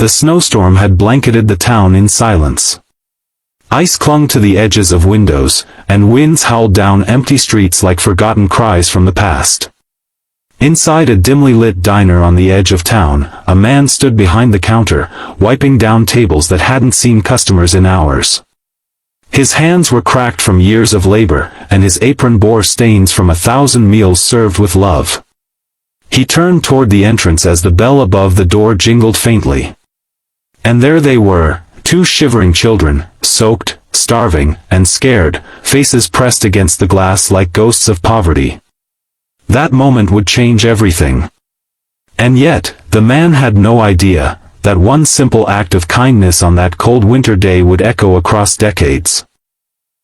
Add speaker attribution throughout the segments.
Speaker 1: The snowstorm had blanketed the town in silence. Ice clung to the edges of windows, and winds howled down empty streets like forgotten cries from the past. Inside a dimly lit diner on the edge of town, a man stood behind the counter, wiping down tables that hadn't seen customers in hours. His hands were cracked from years of labor, and his apron bore stains from 1,000 meals served with love. He turned toward the entrance as the bell above the door jingled faintly. And there they were, two shivering children, soaked, starving, and scared, faces pressed against the glass like ghosts of poverty. That moment would change everything. And yet, the man had no idea that one simple act of kindness on that cold winter day would echo across decades.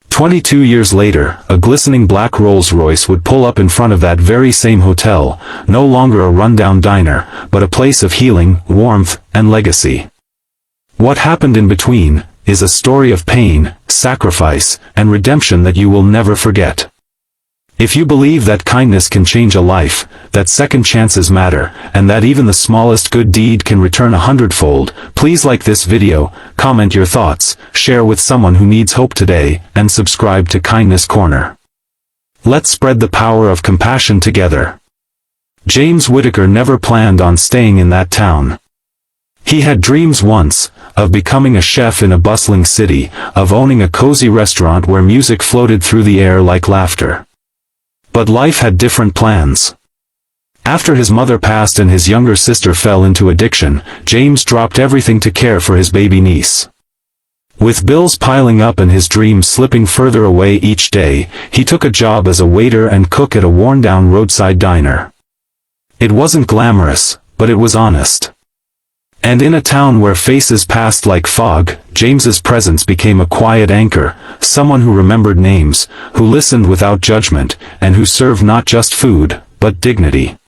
Speaker 1: 22 years later, a glistening black Rolls-Royce would pull up in front of that very same hotel, no longer a rundown diner, but a place of healing, warmth, and legacy. What happened in between is a story of pain, sacrifice, and redemption that you will never forget. If you believe that kindness can change a life, that second chances matter, and that even the smallest good deed can return 100-fold, please like this video, comment your thoughts, share with someone who needs hope today, and subscribe to Kindness Corner. Let's spread the power of compassion together. James Whittaker never planned on staying in that town. He had dreams once, of becoming a chef in a bustling city, of owning a cozy restaurant where music floated through the air like laughter. But life had different plans. After his mother passed and his younger sister fell into addiction, James dropped everything to care for his baby niece. With bills piling up and his dreams slipping further away each day, he took a job as a waiter and cook at a worn-down roadside diner. It wasn't glamorous, but it was honest. And in a town where faces passed like fog, James's presence became a quiet anchor, someone who remembered names, who listened without judgment, and who served not just food, but dignity.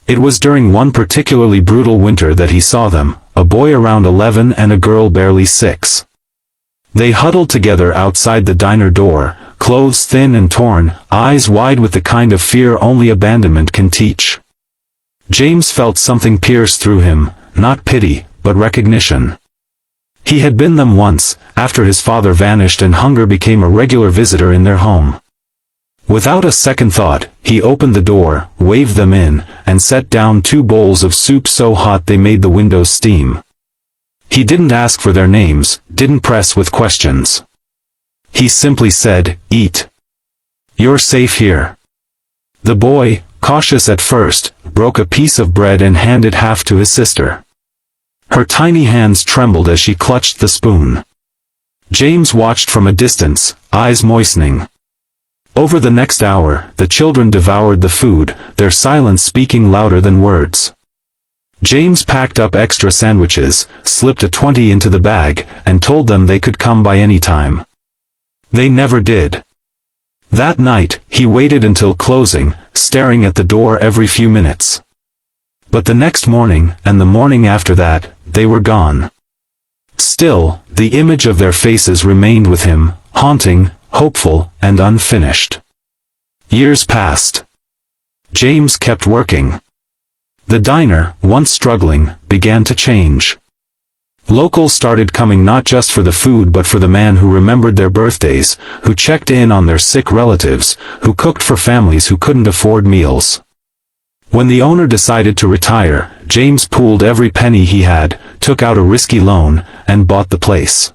Speaker 1: It was during one particularly brutal winter that he saw them, a boy around 11 and a girl barely 6. They huddled together outside the diner door, clothes thin and torn, eyes wide with the kind of fear only abandonment can teach. James felt something pierce through him, not pity, but recognition. He had been them once, after his father vanished and hunger became a regular visitor in their home. Without a second thought, he opened the door, waved them in, and set down 2 bowls of soup so hot they made the windows steam. He didn't ask for their names, didn't press with questions. He simply said, "Eat. You're safe here." The boy, cautious at first, broke a piece of bread and handed half to his sister. Her tiny hands trembled as she clutched the spoon. James watched from a distance, eyes moistening. Over the next hour, the children devoured the food, their silence speaking louder than words. James packed up extra sandwiches, slipped a 20 into the bag, and told them they could come by any time. They never did. That night, he waited until closing, staring at the door every few minutes. But the next morning, and the morning after that, they were gone. Still, the image of their faces remained with him, haunting, hopeful, and unfinished. Years passed. James kept working. The diner, once struggling, began to change. Locals started coming not just for the food but for the man who remembered their birthdays, who checked in on their sick relatives, who cooked for families who couldn't afford meals. When the owner decided to retire, James pooled every penny he had, took out a risky loan, and bought the place.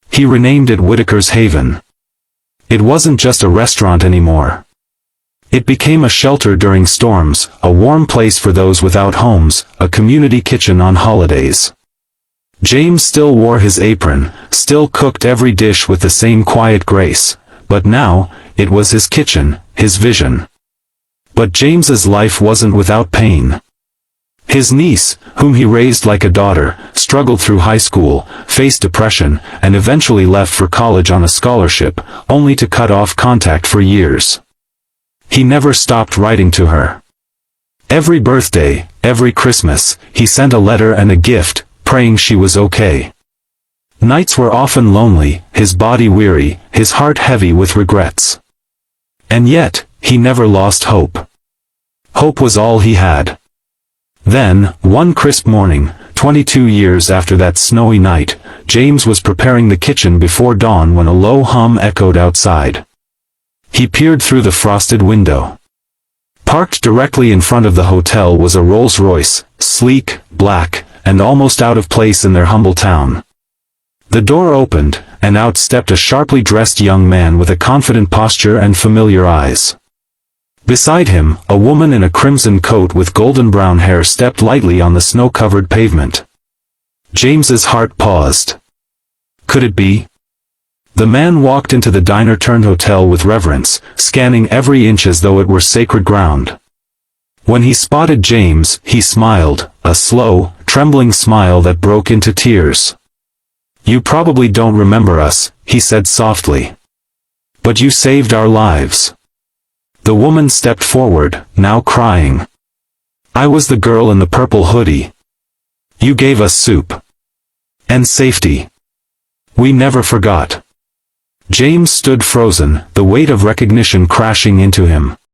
Speaker 1: He renamed it Whittaker's Haven. It wasn't just a restaurant anymore. It became a shelter during storms, a warm place for those without homes, a community kitchen on holidays. James still wore his apron, still cooked every dish with the same quiet grace, but now, it was his kitchen, his vision. But James's life wasn't without pain. His niece, whom he raised like a daughter, struggled through high school, faced depression, and eventually left for college on a scholarship, only to cut off contact for years. He never stopped writing to her. Every birthday, every Christmas, he sent a letter and a gift, praying she was okay. Nights were often lonely, his body weary, his heart heavy with regrets. And yet, he never lost hope. Hope was all he had. Then, one crisp morning, 22 years after that snowy night, James was preparing the kitchen before dawn when a low hum echoed outside. He peered through the frosted window. Parked directly in front of the hotel was a Rolls-Royce, sleek, black, and almost out of place in their humble town. The door opened, and out stepped a sharply dressed young man with a confident posture and familiar eyes. Beside him, a woman in a crimson coat with golden brown hair stepped lightly on the snow-covered pavement. James's heart paused. Could it be? The man walked into the diner-turned-hotel with reverence, scanning every inch as though it were sacred ground. When he spotted James, he smiled, a slow, trembling smile that broke into tears. "You probably don't remember us," he said softly. "But you saved our lives." The woman stepped forward, now crying. "I was the girl in the purple hoodie. You gave us soup. And safety. We never forgot." James stood frozen, the weight of recognition crashing into him.